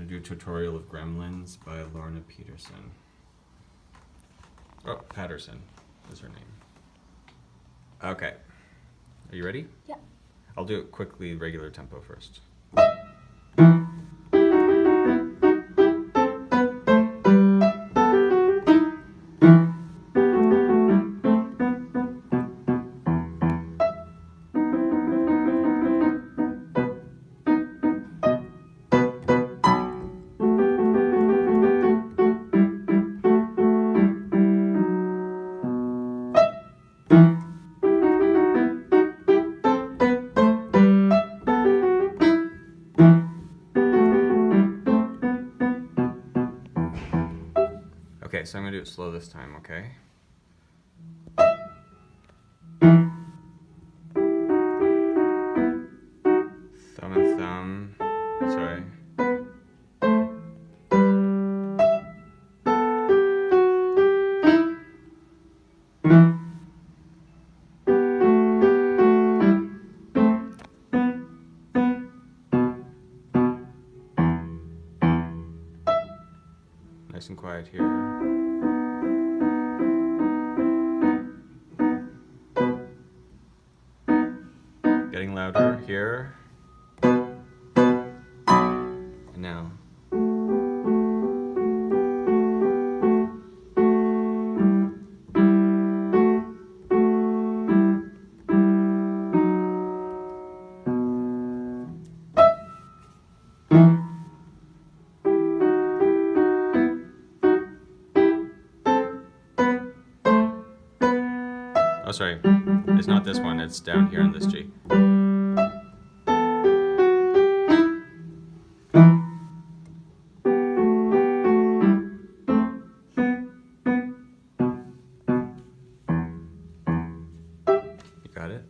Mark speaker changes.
Speaker 1: do a tutorial of Gremlins by Lorna Paterson. Oh, Paterson is her name. Okay. Are you ready?
Speaker 2: Yeah.
Speaker 1: I'll do it quickly, regular tempo first. Okay, so I'm gonna do it slow this time, okay? Thumb and thumb, sorry. Nice and quiet here. Getting louder here. And now. Oh, sorry. It's not this one, it's down here on this G. You got it?